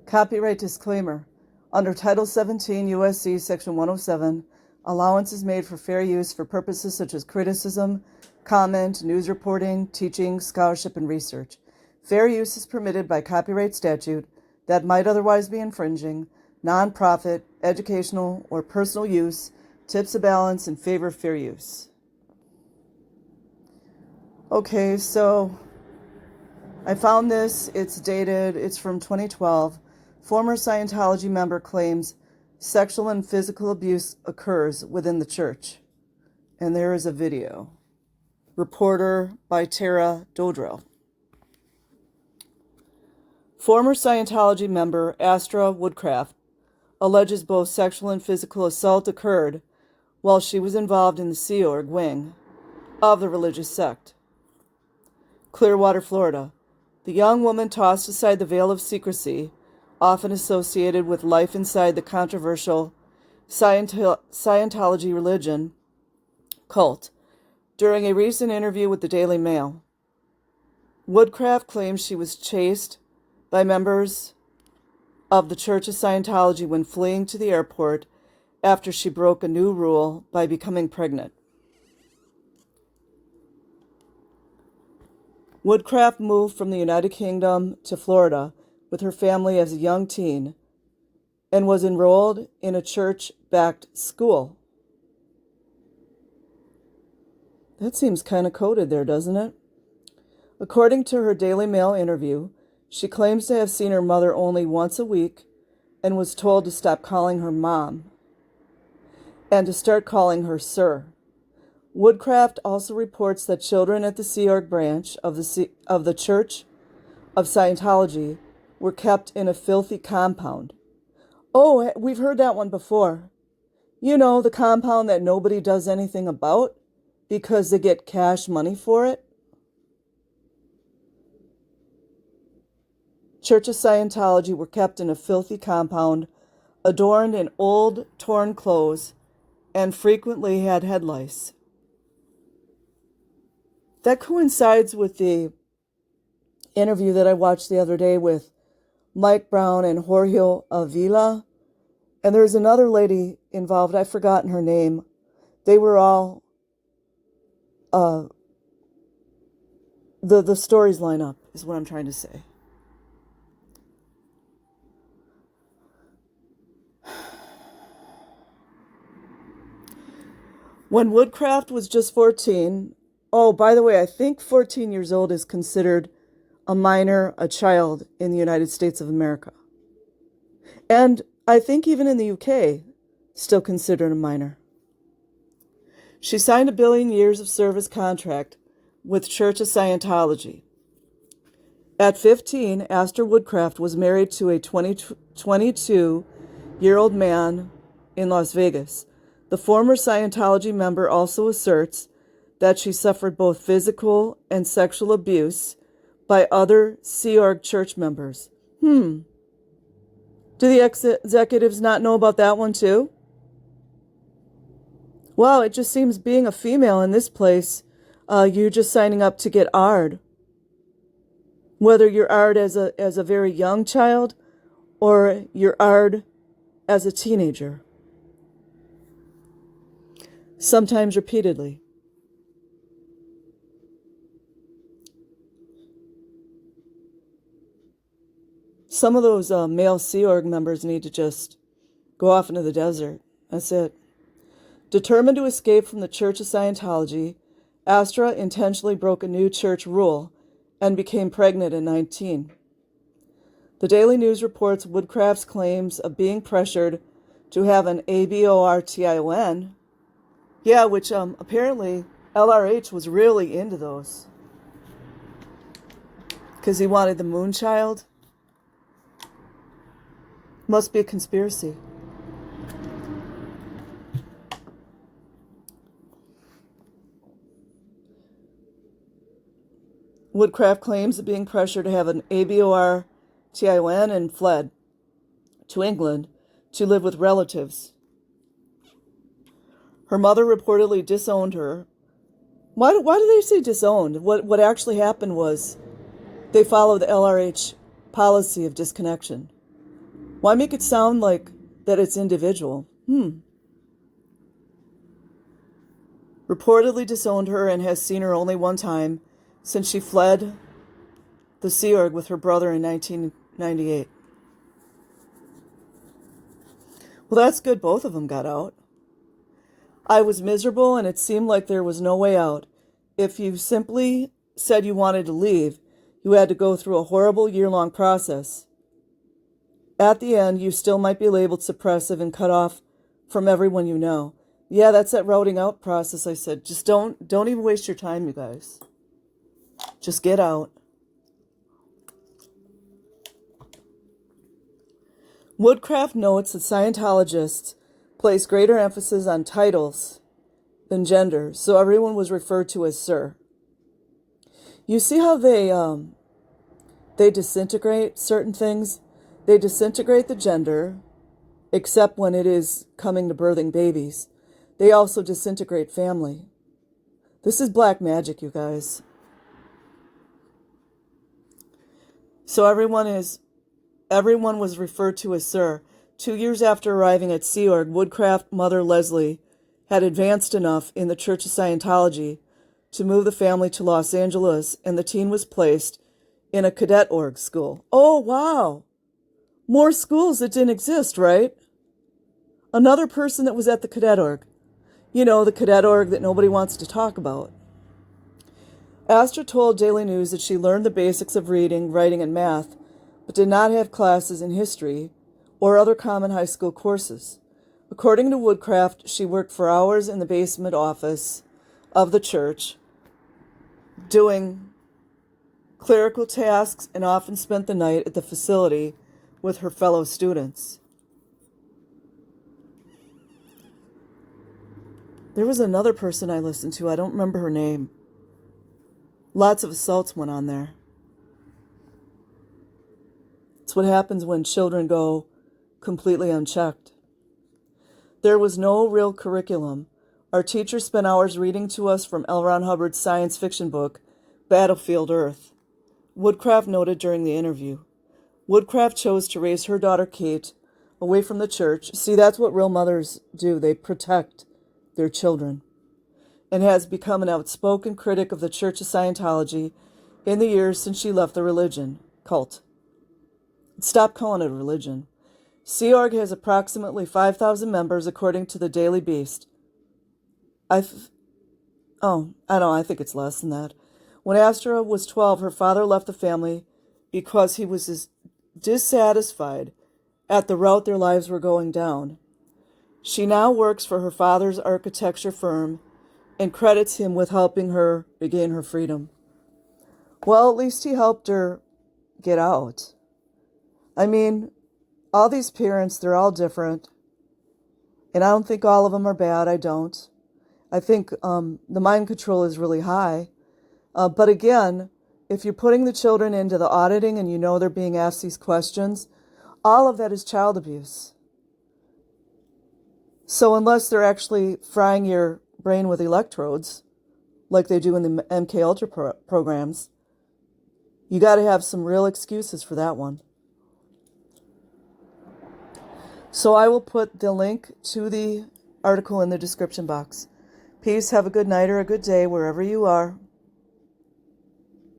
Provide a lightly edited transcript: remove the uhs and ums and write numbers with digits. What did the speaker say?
Copyright disclaimer. Under Title 17 U.S.C. Section 107, allowance is made for fair use for purposes such as criticism, comment, news reporting, teaching, scholarship, and research. Fair use is permitted by copyright statute that might otherwise be infringing, non-profit, educational, or personal use tips a balance in favor of fair use. Okay, so I found this. It's dated. It's from 2012. Former Scientology member claims sexual and physical abuse occurs within the church. And there is a video. Reporter by Tara Dodrell. Former Scientology member Astra Woodcraft alleges both sexual and physical assault occurred while she was involved in the Sea Org wing of the religious sect. Clearwater, Florida. The young woman tossed aside the veil of secrecy, often associated with life inside the controversial Scientology religion cult, during a recent interview with the Daily Mail. Woodcraft claims she was chased by members of the Church of Scientology when fleeing to the airport after she broke a new rule by becoming pregnant. Woodcraft moved from the United Kingdom to Florida with her family as a young teen and was enrolled in a church-backed school. That seems kind of coded there, doesn't it? According to her Daily Mail interview, she claims to have seen her mother only once a week and was told to stop calling her mom and to start calling her sir. Woodcraft also reports that children at the Sea Org branch of the Church of Scientology were kept in a filthy compound. Oh, we've heard that one before. You know, the compound that nobody does anything about because they get cash money for it. Church of Scientology were kept in a filthy compound, adorned in old, torn clothes, and frequently had head lice. That coincides with the interview that I watched the other day with Mike Brown and Jorge Avila. And there's another lady involved. I've forgotten her name. They were all, the stories line up, is what I'm trying to say. When Woodcraft was just 14, oh, by the way, I think 14 years old is considered a minor, a child in the United States of America. And I think even in the UK, still considered a minor. She signed a 1 billion years of service contract with Church of Scientology. At 15, Astor Woodcraft was married to a 22-year-old man in Las Vegas. The former Scientology member also asserts that she suffered both physical and sexual abuse by other Sea Org church members. Do the executives not know about that one too? Well, it just seems being a female in this place, you're just signing up to get ARD. Whether you're ARD as a very young child or you're ARD as a teenager. Sometimes repeatedly. Some of those male Sea Org members need to just go off into the desert. That's it. Determined to escape from the Church of Scientology, Astra intentionally broke a new church rule and became pregnant at 19. The Daily News reports Woodcraft's claims of being pressured to have an abortion. Yeah, which apparently LRH was really into those. Because he wanted the moon child. Must be a conspiracy. Woodcraft claims of being pressured to have an abortion and fled to England to live with relatives. Her mother reportedly disowned her. Why do they say disowned? What actually happened was they followed the LRH policy of disconnection. Why make it sound like that it's individual? Reportedly disowned her and has seen her only one time since she fled the Sea Org with her brother in 1998. Well, that's good. Both of them got out. I was miserable and it seemed like there was no way out. If you simply said you wanted to leave, you had to go through a horrible year-long process. At the end, you still might be labeled suppressive and cut off from everyone you know. Yeah, that's that routing out process I said. Just don't even waste your time, you guys. Just get out. Woodcraft notes that Scientologists place greater emphasis on titles than gender, so everyone was referred to as sir. You see how they disintegrate certain things? They disintegrate the gender, except when it is coming to birthing babies. They also disintegrate family. This is black magic, you guys. So everyone was referred to as sir. 2 years after arriving at Sea Org, Woodcraft mother Leslie had advanced enough in the Church of Scientology to move the family to Los Angeles, and the teen was placed in a cadet org school. Oh, wow. More schools that didn't exist, right? Another person that was at the cadet org. You know, the cadet org that nobody wants to talk about. Astor told Daily News that she learned the basics of reading, writing, and math, but did not have classes in history or other common high school courses. According to Woodcraft, she worked for hours in the basement office of the church, doing clerical tasks, and often spent the night at the facility with her fellow students. There was another person I listened to. I don't remember her name. Lots of assaults went on there. It's what happens when children go completely unchecked. There was no real curriculum. Our teachers spent hours reading to us from L. Ron Hubbard's science fiction book, Battlefield Earth. Woodcraft noted during the interview. Woodcraft chose to raise her daughter Kate away from the church. See, that's what real mothers do. They protect their children. And has become an outspoken critic of the Church of Scientology in the years since she left the religion, cult. Stop calling it a religion. Sea Org has approximately 5,000 members, according to the Daily Beast. I think it's less than that. When Astra was 12, her father left the family because he was dissatisfied at the route their lives were going down. She now works for her father's architecture firm and credits him with helping her regain her freedom. Well, at least he helped her get out. I mean, all these parents, they're all different. And I don't think all of them are bad. I don't. I think the mind control is really high. But again, if you're putting the children into the auditing and you know they're being asked these questions, all of that is child abuse. So unless they're actually frying your brain with electrodes, like they do in the MK Ultra programs, you got to have some real excuses for that one. So I will put the link to the article in the description box. Peace, have a good night or a good day wherever you are.